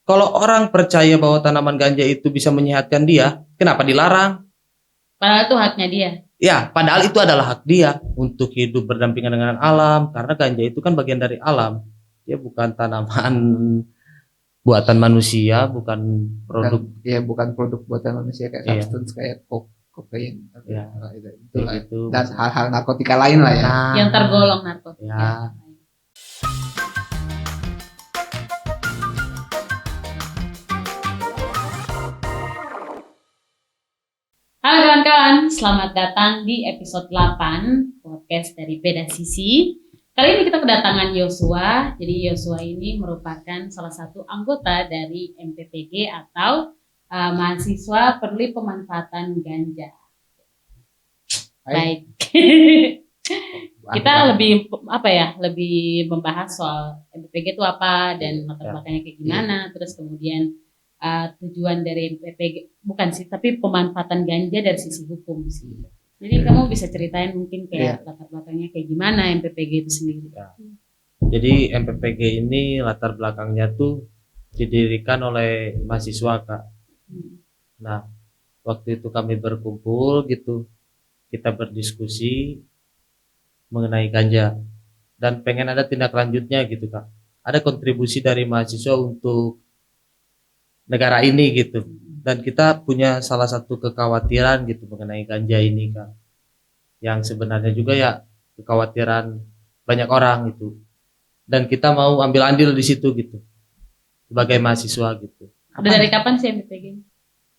Kalau orang percaya bahwa tanaman ganja itu bisa menyehatkan dia, kenapa dilarang? Padahal itu haknya dia. Ya, padahal itu adalah hak dia untuk hidup berdampingan dengan alam, karena ganja itu kan bagian dari alam. Dia bukan tanaman buatan manusia, bukan produk. Bukan produk buatan manusia kayak Iya. substance kayak kokain Ya, itulah. gitu. Dan hal-hal narkotika lain lah ya. Yang tergolong narkotika. Ya. Halo kawan-kawan, selamat datang di episode 8 podcast dari Beda Sisi. Kali ini kita kedatangan Yosua. Jadi Yosua ini merupakan salah satu anggota dari MPPG atau mahasiswa peduli pemanfaatan ganja. Baik. Kita lebih membahas soal MPPG itu apa dan latar belakangnya kayak gimana, terus kemudian tujuan dari MPPG bukan sih, tapi pemanfaatan ganja dari sisi hukum sih. Jadi kamu bisa ceritain mungkin kayak latar belakangnya kayak gimana MPPG itu sendiri. Jadi MPPG ini latar belakangnya tuh didirikan oleh mahasiswa, Kak. Nah, waktu itu kami berkumpul gitu, kita berdiskusi mengenai ganja dan pengen ada tindak lanjutnya gitu, Kak. Ada kontribusi dari mahasiswa untuk negara ini gitu, dan kita punya salah satu kekhawatiran gitu mengenai ganja ini, Kak, yang sebenarnya juga ya kekhawatiran banyak orang itu, dan kita mau ambil andil di situ gitu sebagai mahasiswa gitu. Udah dari kapan sih MPPG?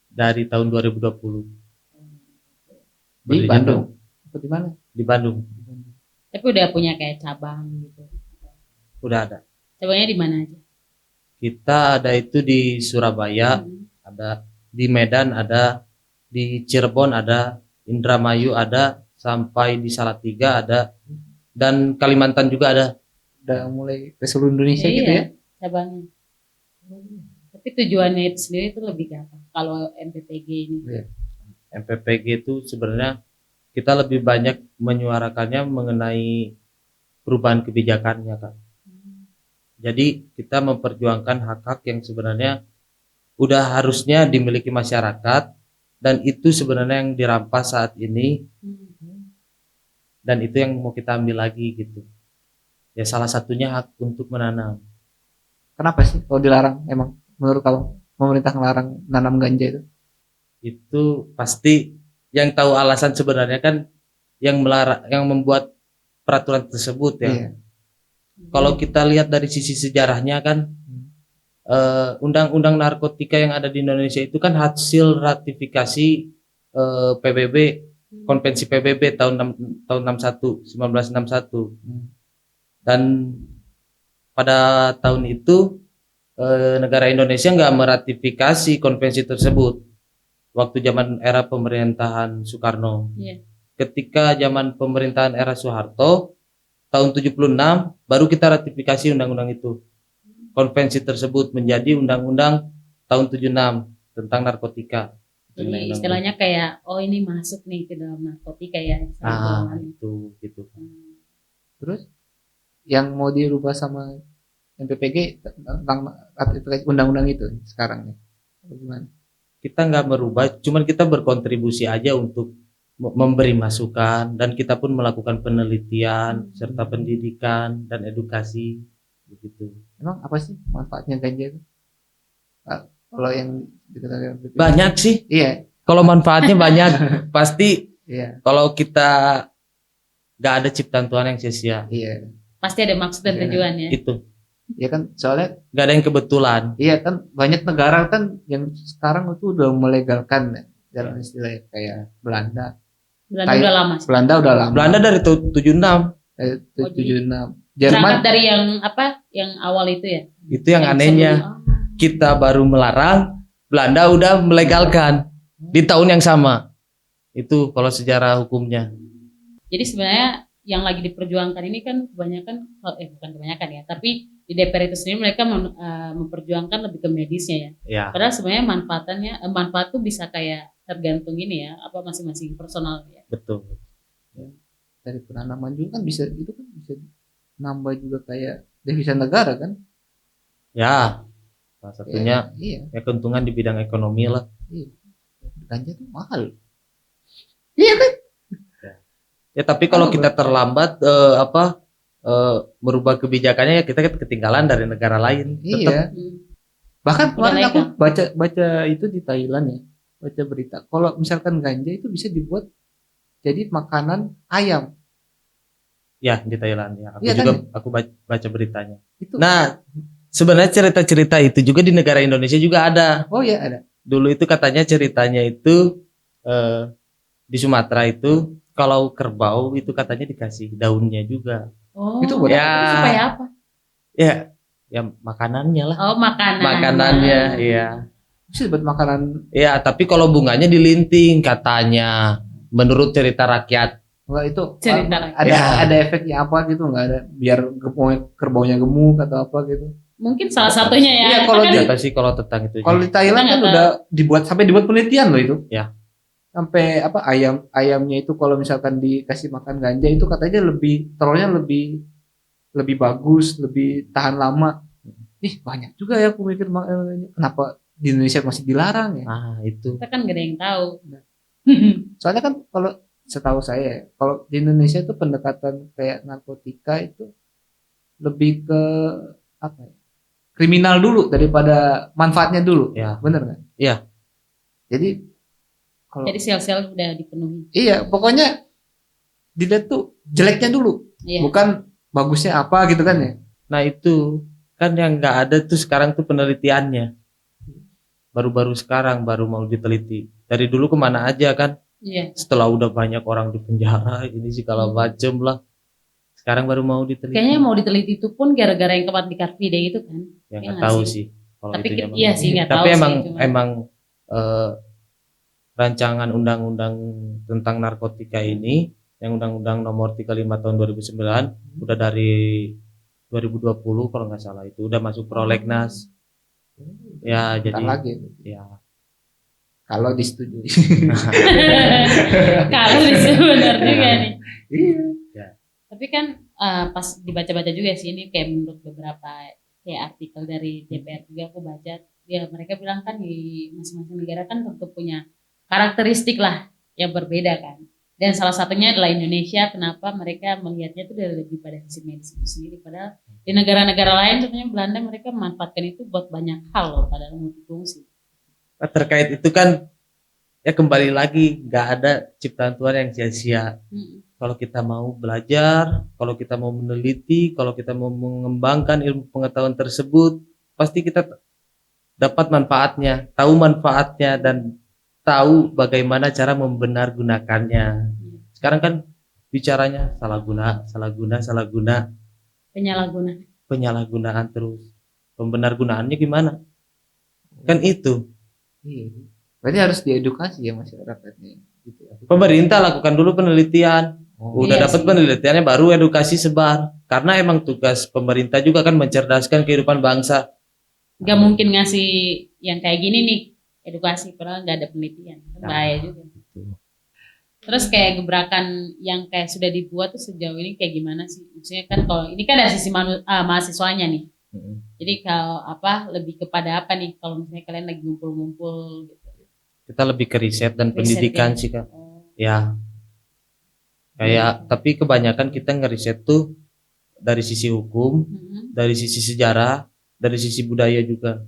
Dari tahun 2020 Di Bandung atau di mana? Di Bandung. Tapi udah punya kayak cabang gitu? Udah ada. Cabangnya di mana aja? Kita ada itu di Surabaya, ada di Medan, ada di Cirebon, ada Indramayu, ada sampai di Salatiga ada, dan Kalimantan juga ada. Udah mulai ke seluruh Indonesia gitu ya cabangnya. Tapi tujuannya itu sendiri itu lebih ke apa kalau MPPG ini? MPPG itu sebenarnya kita lebih banyak menyuarakannya mengenai perubahan kebijakannya, Kak. Jadi kita memperjuangkan hak-hak yang sebenarnya udah harusnya dimiliki masyarakat, dan itu sebenarnya yang dirampas saat ini, dan itu yang mau kita ambil lagi gitu. Ya salah satunya hak untuk menanam. Kenapa sih kalau dilarang? Emang menurut kamu pemerintah ngelarang nanam ganja itu? Itu pasti yang tahu alasan sebenarnya kan yang melarang, yang membuat peraturan tersebut ya. Iya. Kalau kita lihat dari sisi sejarahnya kan, undang-undang narkotika yang ada di Indonesia itu kan hasil ratifikasi PBB, konvensi PBB tahun 1961. Dan pada tahun itu negara Indonesia nggak meratifikasi konvensi tersebut waktu zaman era pemerintahan Soekarno. Ketika zaman pemerintahan era Soeharto tahun 76 baru kita ratifikasi undang-undang itu. Konvensi tersebut menjadi undang-undang tahun 76 tentang narkotika. Jadi istilahnya kayak ini masuk nih ke dalam narkotika ya. Itu gitu. Terus yang mau dirubah sama MPPG tentang undang-undang itu sekarang nih gimana? Kita nggak merubah, cuman kita berkontribusi aja untuk memberi masukan, dan kita pun melakukan penelitian serta pendidikan dan edukasi begitu. Emang apa sih manfaatnya ganja itu? Kalau yang dikatakan banyak sih. Iya. Kalau manfaatnya banyak pasti. Iya. Kalau kita nggak ada ciptaan Tuhan yang sia-sia. Iya. Pasti ada maksud dan tujuannya. Itu. Ya kan soalnya nggak ada yang kebetulan. Iya kan banyak negara kan yang sekarang itu udah melegalkan dalam istilahnya kayak Belanda udah lama sih. Belanda udah lama. Belanda dari 76. 76. Jerman dari yang apa? Yang awal itu ya. Itu yang anehnya. Kita baru melarang, Belanda udah melegalkan di tahun yang sama. Itu kalau sejarah hukumnya. Jadi sebenarnya yang lagi diperjuangkan ini kan kebanyakan bukan kebanyakan ya, tapi di DPR itu sendiri mereka memperjuangkan lebih ke medisnya ya. Padahal sebenarnya manfaat tuh bisa kayak tergantung ini ya, apa masing-masing personal ya. Betul. Dari penanaman juga kan bisa nambah juga kayak devisa negara kan? Ya. Salah satunya Iya, ya keuntungan di bidang ekonomi lah. iya. Ganja tuh mahal. Iya kan? Ya tapi kalau Mahal kita banget. terlambat merubah kebijakannya ya kita kan ketinggalan dari negara lain. Tetap Iya. Bahkan Udah kemarin aku legal. baca itu di Thailand ya, baca berita. Kalau misalkan ganja itu bisa dibuat jadi makanan ayam. ya di Thailand ya. Aku Iya juga kan? aku baca beritanya. Itu. Nah, sebenarnya cerita-cerita itu juga di negara Indonesia juga ada. Oh ya ada. Dulu itu katanya ceritanya itu di Sumatera itu kalau kerbau itu katanya dikasih daunnya juga. Oh, Itu buat Ya. itu supaya apa? Ya, ya makanannya lah. Oh, makanan. Makanannya, iya. Bisa buat makanan. Ya, tapi kalau bunganya dilinting katanya. Menurut cerita rakyat. Enggak itu Cerita ada Ya. ada efeknya apa gitu nggak ada biar kerbaunya gemuk atau apa gitu. Mungkin salah satunya ya. Iya, Itu kalau kan di- Apa sih kalau tentang itu? Kalau di Thailand Kita kan nggak udah dibuat penelitian loh itu. Ya. Sampai apa ayamnya itu kalau misalkan dikasih makan ganja itu katanya telurnya lebih bagus, lebih tahan lama. Ih, banyak juga ya aku mikir kenapa di Indonesia masih dilarang ya? Ah, itu. kita kan gak ada yang tahu. Soalnya kan kalau setahu saya ya, kalau di Indonesia itu pendekatan kayak narkotika itu lebih ke apa ya? Kriminal dulu daripada manfaatnya dulu. Ya. Bener nggak? Iya. Jadi kalau Jadi sel-sel udah dipenuhi. iya, pokoknya dilihat tuh jeleknya dulu, Iya. bukan bagusnya apa gitu kan ya. Nah, itu kan yang nggak ada tuh sekarang tuh penelitiannya. Baru-baru sekarang baru mau diteliti. Dari dulu kemana aja kan? Iya. Setelah udah banyak orang di penjara, ini sih kalau macem lah. Sekarang baru mau diteliti. Kayaknya mau diteliti itu pun gara-gara yang kemarin di Car Free Day itu kan. Ya Iya nggak nggak tahu sih? sih. Kalau Tapi itunya iya sih nggak tahu tapi sih, emang cuma- emang eh, rancangan undang-undang tentang narkotika ini, yang undang-undang nomor 35 tahun 2009 udah dari 2020 kalau nggak salah itu udah masuk prolegnas. Ya, Bentar jadi lagi ya kalau disetujui. Kalau itu benar juga nih. Iya. Tapi kan pas dibaca-baca juga sih ini kayak menurut beberapa kayak artikel dari DPR juga aku baca, ya mereka bilang kan di masing-masing negara kan tentu punya karakteristik lah yang berbeda kan. Dan salah satunya adalah Indonesia, kenapa mereka melihatnya itu dari lebih pada sisi medis itu sendiri. Padahal di negara-negara lain, contohnya Belanda, mereka memanfaatkan itu buat banyak hal loh, padahal multifungsi. Nah, terkait itu kan ya kembali lagi nggak ada ciptaan Tuhan yang sia-sia. Kalau kita mau belajar, kalau kita mau meneliti, kalau kita mau mengembangkan ilmu pengetahuan tersebut, pasti kita dapat manfaatnya, tahu manfaatnya dan tahu bagaimana cara membenargunakannya. Sekarang kan bicaranya salah guna, penyalahgunaan terus. Pembenargunaannya gimana? Kan itu. Iya. Berarti harus diedukasi ya masyarakatnya. Gitu ya. Pemerintah lakukan dulu penelitian. Udah Iya dapat sih. penelitiannya baru edukasi sebar. Karena emang tugas pemerintah juga kan mencerdaskan kehidupan bangsa. Gak mungkin ngasih yang kayak gini nih edukasi padahal nggak ada penelitian, kan Nah, bahaya juga. Terus kayak gebrakan yang kayak sudah dibuat tuh sejauh ini kayak gimana sih? Maksudnya kan kalau ini kan dari sisi mahasiswanya nih. Jadi kalau apa lebih kepada apa nih kalau misalnya kalian lagi ngumpul-ngumpul gitu. Kita lebih ke riset dan Riset pendidikan ya? sih Kak. Oh. Ya. Kayak tapi kebanyakan kita ngeriset tuh dari sisi hukum, dari sisi sejarah, dari sisi budaya juga.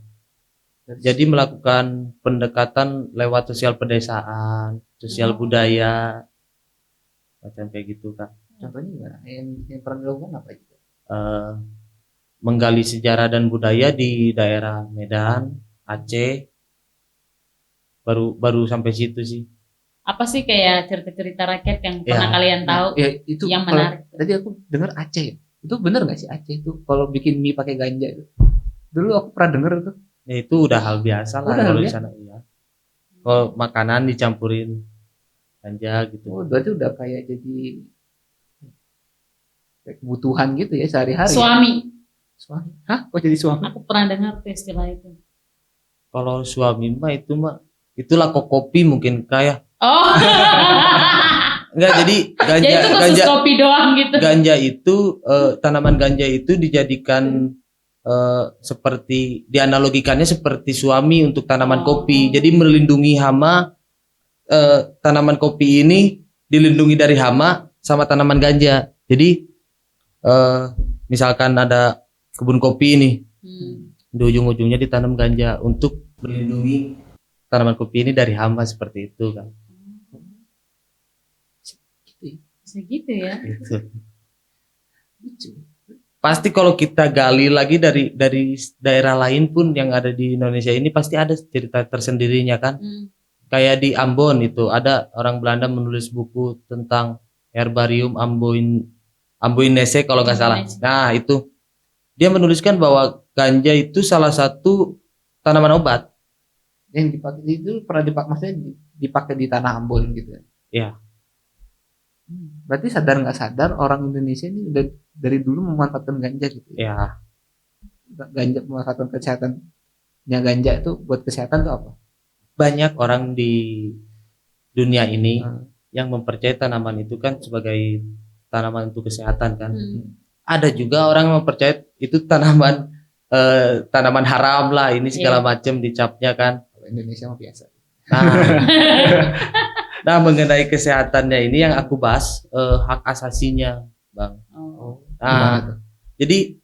Jadi melakukan pendekatan lewat sosial pedesaan, sosial budaya, macam kayak gitu Kak. Contohnya gimana? Yang pernah dilakukan apa itu? Menggali sejarah dan budaya di daerah Medan, Aceh, baru sampai situ sih. Apa sih kayak cerita-cerita rakyat yang pernah Ya. kalian tahu Ya itu yang kalau- menarik? Tadi aku dengar Aceh. Itu bener nggak sih Aceh itu kalau bikin mie pakai ganja itu? Dulu aku pernah denger itu. Ya, itu udah hal biasa lah Udah hal kalau di biasa. sana ya. Kalau makanan dicampurin ganja gitu. Oh, berarti udah kayak jadi kayak kebutuhan gitu ya sehari-hari. Suami, Suami. Hah? Kok jadi suami? aku pernah dengar tuh istilah itu. Kalau suami mah itulah kopi mungkin kayak Oh, enggak jadi jadi itu khusus kopi doang gitu. ganja itu tanaman ganja itu dijadikan seperti dianalogikannya seperti suami untuk tanaman Oh. kopi. Jadi melindungi hama, tanaman kopi ini dilindungi dari hama sama tanaman ganja. Jadi misalkan ada kebun kopi ini, di ujung-ujungnya ditanam ganja untuk melindungi tanaman kopi ini dari hama seperti itu kan. Bisa gitu ya. Gitu. Pasti kalau kita gali lagi dari daerah lain pun yang ada di Indonesia ini pasti ada cerita tersendirinya kan. Kayak di Ambon itu ada orang Belanda menulis buku tentang herbarium Amboinese kalau nggak salah. Nah itu dia menuliskan bahwa ganja itu salah satu tanaman obat. Yang dipakai itu pernah dipakai, maksudnya dipakai di tanah Ambon gitu ya. Iya. Berarti sadar nggak sadar orang Indonesia ini udah dari dulu memanfaatkan ganja gitu. Ya. Ganja, memanfaatkan kesehatannya ganja itu buat kesehatan tuh apa? Banyak orang di dunia ini yang mempercayai tanaman itu kan sebagai tanaman untuk kesehatan kan. Ada juga orang yang mempercayai itu tanaman haram lah, ini segala macam dicapnya kan. Kalau Indonesia mah biasa. Nah, mengenai kesehatannya ini yang aku bahas hak asasinya, Bang. Gimana tuh? Jadi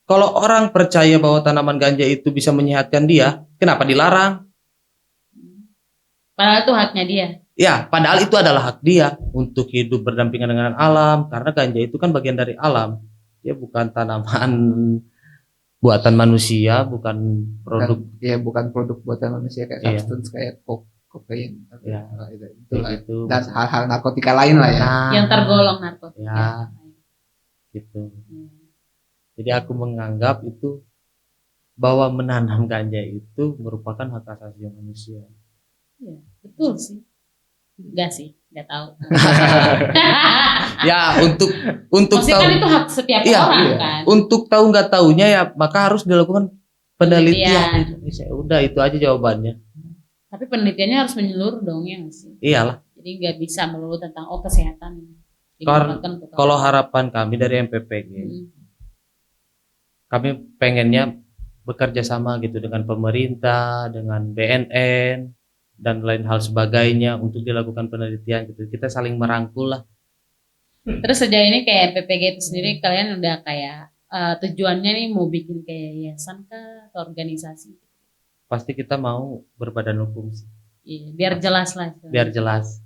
kalau orang percaya bahwa tanaman ganja itu bisa menyehatkan dia, kenapa dilarang? Padahal itu haknya dia. Ya, padahal itu adalah hak dia untuk hidup berdampingan dengan alam, karena ganja itu kan bagian dari alam. Dia bukan tanaman buatan manusia, bukan produk. Bukan produk buatan manusia kayak substance kayak kokain, itulah. Gitu. Dan hal-hal narkotika lain lah ya. Yang tergolong narkotika. Ya, gitu. Jadi aku menganggap itu bahwa menanam ganja itu merupakan hak asasi manusia. Iya, betul sih. Enggak tahu. Ya, untuk maksudnya tahu kan itu hak setiap orang kan. Untuk tahu nggak tahunya ya maka harus dilakukan penelitian. Udah itu aja jawabannya. Tapi penelitiannya harus menyeluruh dong ya nggak sih? Iyalah. Jadi nggak bisa melulu tentang kesehatan. Kalau harapan kami dari MPPG, kami pengennya bekerja sama gitu dengan pemerintah, dengan BNN dan lain hal sebagainya untuk dilakukan penelitian gitu. Kita saling merangkul lah. Terus sejauh ini kayak MPPG itu sendiri kalian udah kayak tujuannya nih mau bikin kayak yayasan kah atau organisasi? Pasti kita mau berbadan hukum sih. Iya, biar jelas lah. Biar jelas.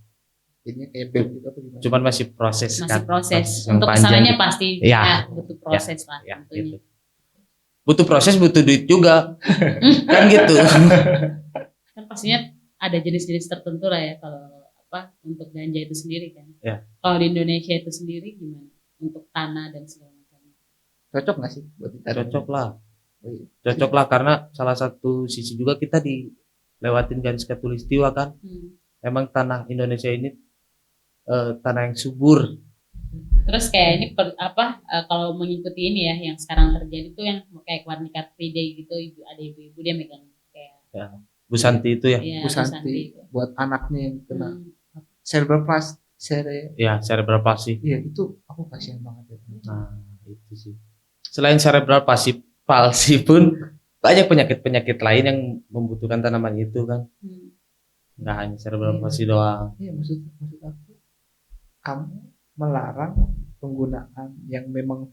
Ini kayak BEM gitu apa gimana? Cuman masih proses kan. Proses. Untuk kesananya pasti butuh proses lah tentunya. Gitu. Butuh proses, butuh duit juga. Kan gitu. Kan pastinya ada jenis-jenis tertentu lah ya kalau untuk ganja itu sendiri kan. Ya. Kalau di Indonesia itu sendiri gimana? Untuk tanah dan segala macam. Cocok nggak sih buat ditanam? Cocok lah. Cocok lah karena salah satu sisi juga kita dilewatin garis khatulistiwa kan. Emang tanah Indonesia ini tanah yang subur. Terus kayak ini kalau mengikuti ini ya yang sekarang terjadi tuh yang kayak Warni Car Free Day gitu, ada ibu-ibu dia megang kayak Bu Santi itu ya. Bu Santi buat anaknya yang kena cerebral palsy. Iya, itu aku kasihan banget ya. Nah, itu sih. Selain cerebral palsy pun banyak penyakit-penyakit lain yang membutuhkan tanaman itu kan. Nggak hanya cerebral palsy doang. Iya, maksud aku kamu melarang penggunaan yang memang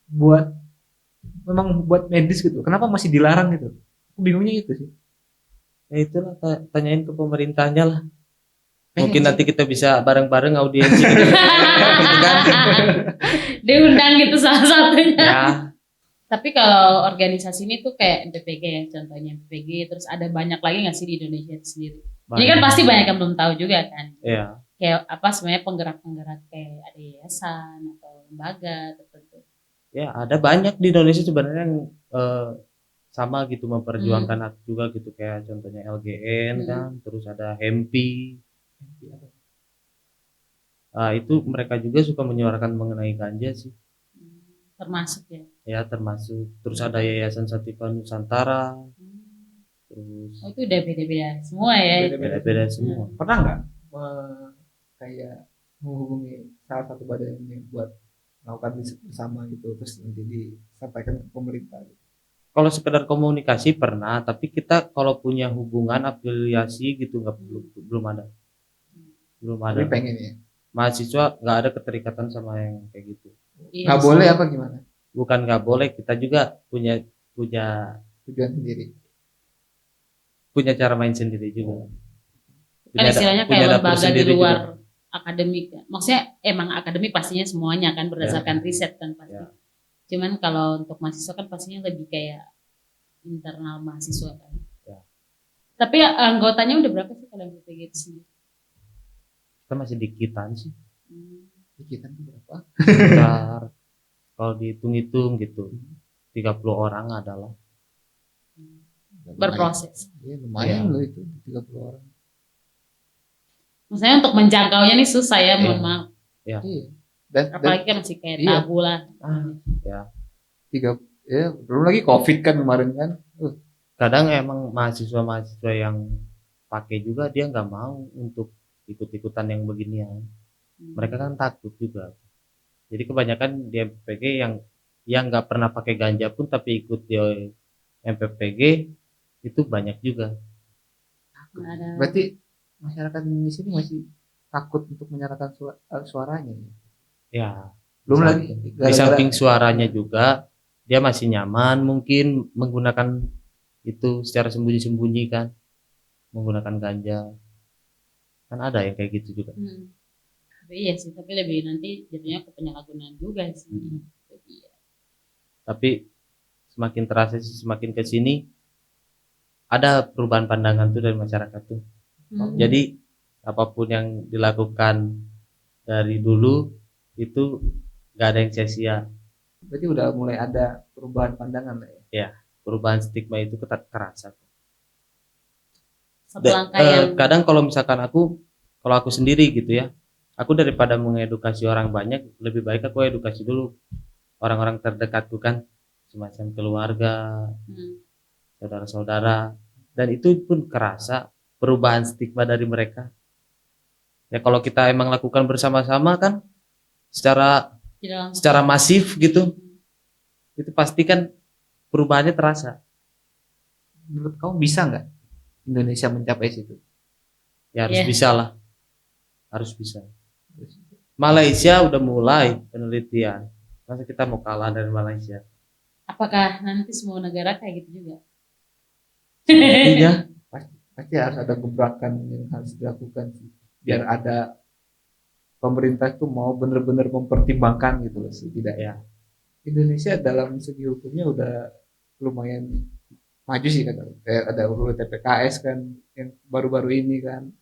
buat medis gitu. Kenapa masih dilarang gitu? Aku bingungnya itu sih. Ya itulah tanyain ke pemerintahnya lah. Mungkin nanti kita bisa bareng-bareng audiensi gitu, gitu kan. Diundang gitu salah satunya. Ya. Tapi kalau organisasi ini tuh kayak MPPG ya, contohnya MPPG, terus ada banyak lagi nggak sih di Indonesia itu sendiri? Banyak. Ini kan pasti banyak yang belum tahu juga kan. Iya. Kayak apa sebenarnya penggerak-penggerak kayak ada yayasan atau lembaga tertentu. Ya ada banyak di Indonesia sebenarnya yang sama gitu memperjuangkan hak juga gitu, kayak contohnya LGN kan, terus ada HEMPI. Itu mereka juga suka menyuarakan mengenai ganja sih. Termasuk ya? Ya termasuk. Terus ada Yayasan Sativa Nusantara. Terus. Oh itu udah beda-beda semua ya? Beda-beda semua. Pernah nggak kayak menghubungi salah satu badan ini buat melakukan riset bersama gitu, terus nanti disampaikan ke pemerintah gitu? kalau sekedar komunikasi pernah, tapi kita kalau punya hubungan afiliasi gitu nggak, belum ada, belum ada. Tapi pengen ya. Mahasiswa nggak ada keterikatan sama yang kayak gitu. Iya Nggak sih. boleh apa gimana? Bukan nggak boleh, kita juga punya punya Tujuan sendiri. punya cara main sendiri juga. Kan istilahnya punya kayak dapur lembaga di sendiri luar juga. akademik. Maksudnya emang akademik pastinya semuanya kan berdasarkan riset kan pasti. Ya. Cuman kalau untuk mahasiswa kan pastinya lebih kayak internal mahasiswa kan. Ya. Tapi anggotanya udah berapa sih kalau MPPG itu sendiri? Kita masih dikitan sih. Kita tuh berapa? Sekitar kalau dihitung-hitung gitu 30 orang adalah. Berproses. Iya lumayan Iya. loh itu 30 orang. Maksudnya untuk menjangkaunya nih susah ya, Iya. mohon maaf. Iya. Dan Apalagi kan masih kayak iya. tabu lah. Ya. Belum lagi COVID kan kemarin kan. Kadang emang mahasiswa yang pakai juga dia nggak mau untuk ikut-ikutan yang beginian. Mereka kan takut juga. Jadi kebanyakan di MPPG yang nggak pernah pakai ganja pun tapi ikut di MPPG itu banyak juga. Berarti masyarakat Indonesia ini masih takut untuk menyalakan suaranya. Ya. Belum Di lagi di samping suaranya juga dia masih nyaman mungkin menggunakan itu secara sembunyi-sembunyi kan, menggunakan ganja. Kan ada yang kayak gitu juga. Tapi iya sih, tapi lebih nanti jadinya ke penyalahgunaan juga sih. Tapi semakin terasa sih, semakin ke sini ada perubahan pandangan tuh dari masyarakat tuh. Jadi apapun yang dilakukan dari dulu itu gak ada yang sia-sia. Berarti udah mulai ada perubahan pandangan ya? Ya, perubahan stigma itu kerasa. Kadang kalau misalkan kalau aku sendiri gitu ya, aku daripada mengedukasi orang banyak, lebih baik aku edukasi dulu orang-orang terdekatku kan, semacam keluarga, saudara-saudara, dan itu pun kerasa perubahan stigma dari mereka. Ya kalau kita emang lakukan bersama-sama kan, secara masif gitu, itu pasti kan perubahannya terasa. Menurut kamu bisa nggak Indonesia mencapai situ? Ya harus bisa lah, harus bisa. Malaysia udah mulai penelitian, masa kita mau kalah dari Malaysia? Apakah nanti semua negara kayak gitu juga? Iya, pasti harus ada gebrakan yang harus dilakukan sih, biar ada pemerintah itu mau benar-benar mempertimbangkan gitu loh setidaknya. Indonesia dalam segi hukumnya udah lumayan maju sih kan, ada UU TPKS kan yang baru-baru ini kan.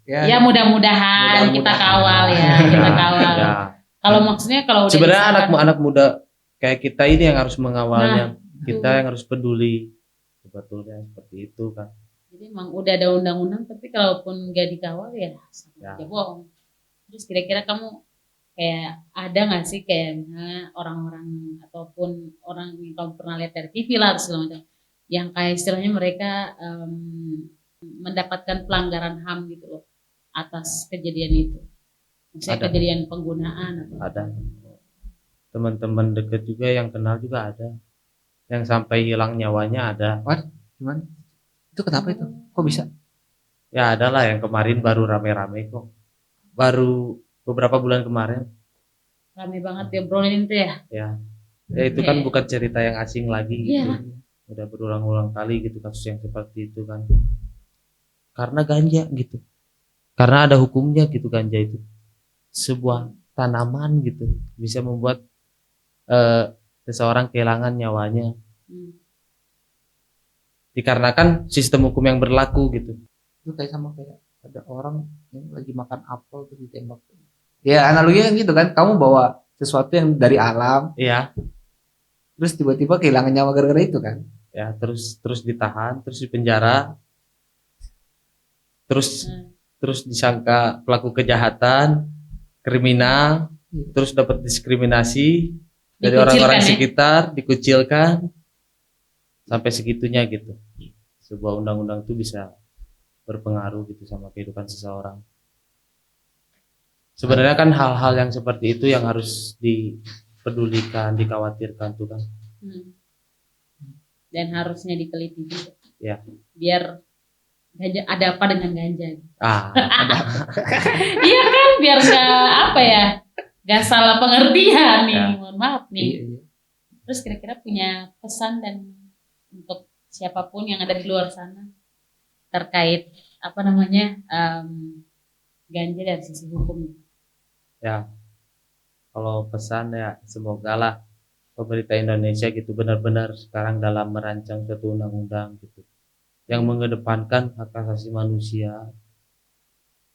Ya mudah-mudahan kita kawal ya, kita kawal. Ya. Kalau maksudnya kalau sebenarnya anak muda kayak kita ini yang harus mengawalnya, kita yang harus peduli sebetulnya seperti itu kan. Jadi emang udah ada undang-undang tapi kalaupun nggak dikawal ya sama aja bohong. Terus kira-kira kamu kayak ada nggak sih kayak orang-orang ataupun orang yang kamu pernah lihat dari TV lah atau segala macam yang kayak istilahnya mereka mendapatkan pelanggaran HAM gitu loh atas kejadian itu, misalnya kejadian penggunaan atau ada teman-teman deket juga yang kenal juga ada yang sampai hilang nyawanya ada. Gimana? Itu kenapa itu? Kok bisa? Ya adalah yang kemarin baru rame-rame kok. Baru beberapa bulan kemarin. Rame banget dia obrolin itu ya. Ya itu kan bukan cerita yang asing lagi gitu. Udah berulang-ulang kali gitu kasus yang seperti itu kan. Karena ganja gitu. Karena ada hukumnya gitu, ganja itu sebuah tanaman gitu, bisa membuat seseorang kehilangan nyawanya. Dikarenakan sistem hukum yang berlaku gitu. Itu kayak sama kayak ada orang yang lagi makan apel terus ditembak. Ya analoginya gitu kan, kamu bawa sesuatu yang dari alam. Iya. Terus tiba-tiba kehilangan nyawa gara-gara itu kan. Ya, terus ditahan, terus dipenjara. Terus disangka pelaku kejahatan, kriminal, terus dapat diskriminasi dari orang-orang sekitar, dikucilkan. Sampai segitunya gitu. Sebuah undang-undang itu bisa berpengaruh gitu sama kehidupan seseorang. Sebenarnya kan hal-hal yang seperti itu yang harus dipedulikan, dikhawatirkan tuh kan. dan harusnya diteliti juga. Ya. Biar ganja ada apa dengan ganja? Ah, Iya kan, biar nggak salah pengertian nih. Ya. Mohon maaf nih. Iya. Terus kira-kira punya pesan dan untuk siapapun yang ada di luar sana terkait ganja dari sisi hukum. ya. Kalau pesan ya semoga lah pemerintah Indonesia gitu benar-benar sekarang dalam merancang suatu undang-undang gitu yang mengedepankan hak asasi manusia,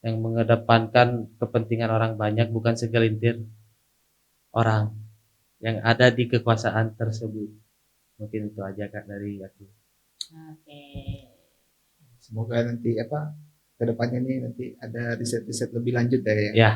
yang mengedepankan kepentingan orang banyak bukan segelintir orang yang ada di kekuasaan tersebut. Mungkin itu aja Kak dari aku. Oke. Semoga nanti kedepannya nih nanti ada riset-riset lebih lanjut ya. Ya,